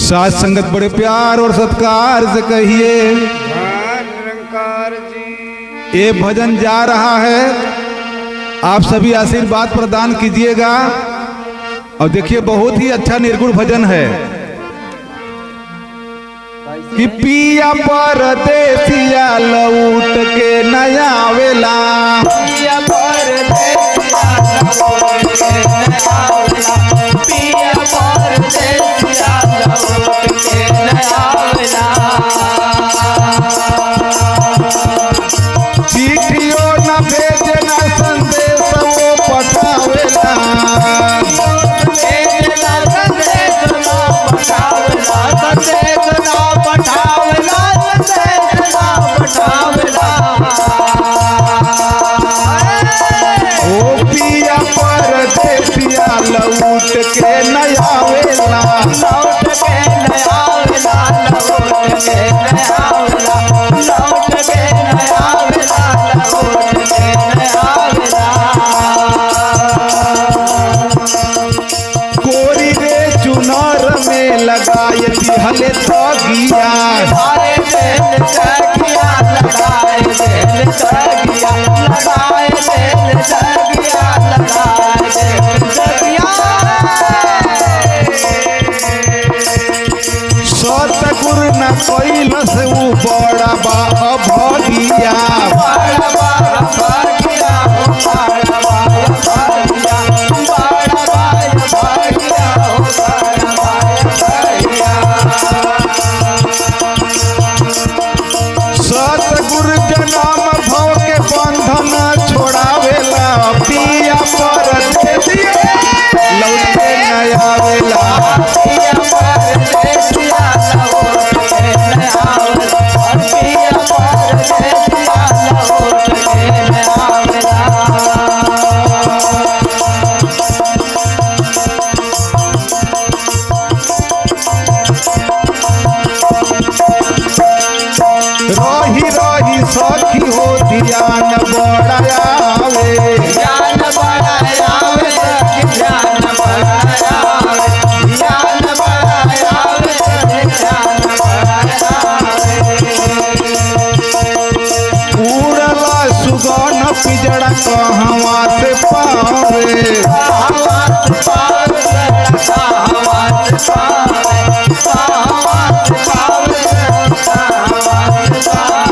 साथ संगत बड़े प्यार और सत्कार से कहिए निरंकार जी। ये भजन जा रहा है, आप सभी आशीर्वाद प्रदान कीजिएगा। और देखिए बहुत ही अच्छा निर्गुण भजन है कि पिया परदेसिया लौट के नया वेला, पिया परदेसिया लौट के नया वेला, पिया परदेसिया लौट के नया वेला। चिट्ठियों न भेजे न संदेश वो पठावेला, भेजना संदेश ना पठावेला, संदेश ना पठावेला, संदेश ना पठावेला। ओ पिया परदेसिया लौट के नया वेला, लौट के नया वेला, लौट के नया वेला, लौट के नया वेला, लौट के नया वेला। कोरी रे चुनर में लगाए दिहले तगिया, लगाए दिल तगिया, लगाए दिल तगिया, लगाए दिल तगिया, लगाए दिल तगिया। सतगुरु न कैलस ऊ बड़ा बा अभगिया, बड़ा बड़ा भागिया, बड़ा बड़ा भागिया, बड़ा बड़ा भागिया, बड़ा बड़ा भागिया। सतगुरु जन्म भव के बंधन छोड़ावेला, पिया परदेसिया लौट के नया वेला, पिया परदेसिया लौट के नया वेला, पिया परदेसिया लौट के नया वेला। रही रही सखी हो ध्यान बड़ा आवे, ज्ञान बड़ा आवे, ज्ञान बड़ा आवे, ज्ञान बड़ा आवे, ज्ञान बड़ा आवे। उड़ला सुगन पिजड़ा कहवा से पावे, आवाज पावे, आवाज पावे, आवाज पावे, आवाज पावे।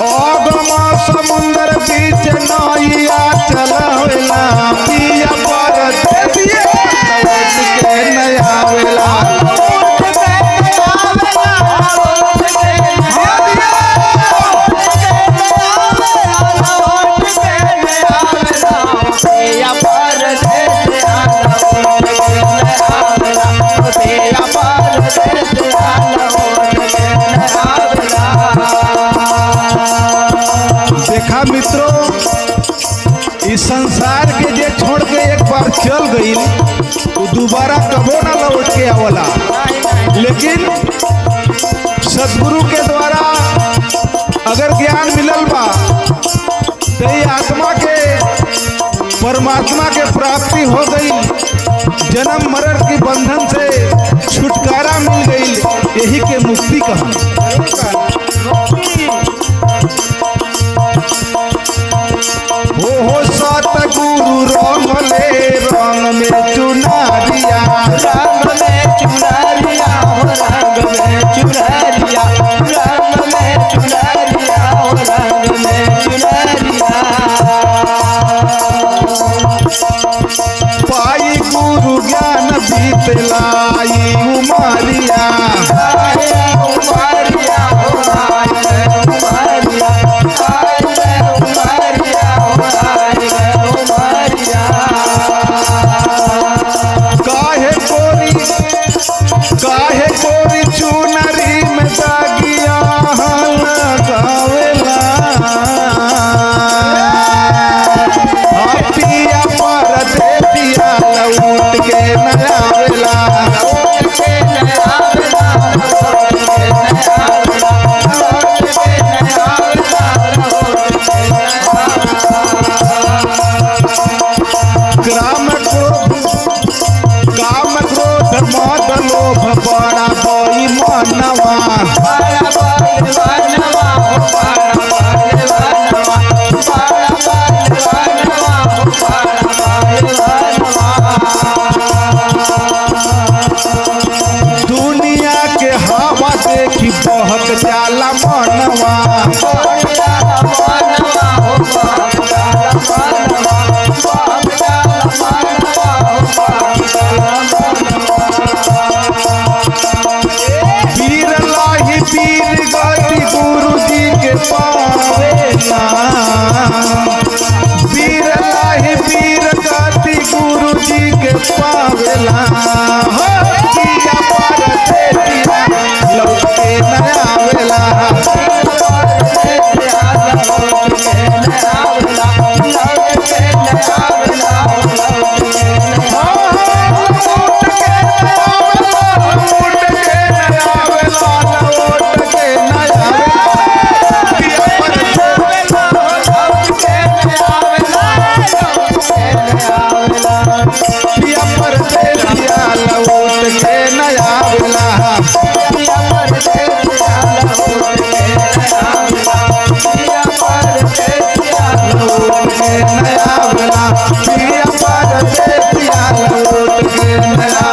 अगमा समुंदर बीच नैया चलावेला, पिया परदेसिया लौट के नया वेला, देखा मित्रों, इस संसार के जे छोड़ के एक बार चल गई तो दोबारा कबो ना लौट के आवला। लेकिन सदगुरु के द्वारा अगर ज्ञान मिलल बा तो ये आत्मा के परमात्मा के प्राप्ति हो गई, जन्म मरण के बंधन से छुटकारा मिल गई, यही के मुक्ति कहा। हो सतगुरु रंगले रंग में चुनारिया, रंग में चुनरिया, रंग में चुनरिया, रंग में चुनरिया, रंग में चुनरिया। पाई गुरु ज्ञान बीतलाई उमारिया, आए उमरिया, आए उमरिया, आए उमरिया, आए उमरिया। काहे कोरी चुनरी में दागिया लगावेला, पिया परदेसिया लौट के नया वेला, लौट के नया वेला, लौट के नया वेला, लौट के नया वेला, लौट के नया वेला। ग्राम क्रोध मद लोभ बड़ा बई मनवा बड़ा बलवानवा हो बड़ा बलवानवा बड़ा बलवानवा हो बड़ा बलवानवा दुनिया के हवा देखी बहक जाला मनवा वीर लाही वीर गति गुरु जी के पावेला वीर लाही वीर गति गुरु जी के पावेला हो जिया पर से जिया लौट के न आवेला नया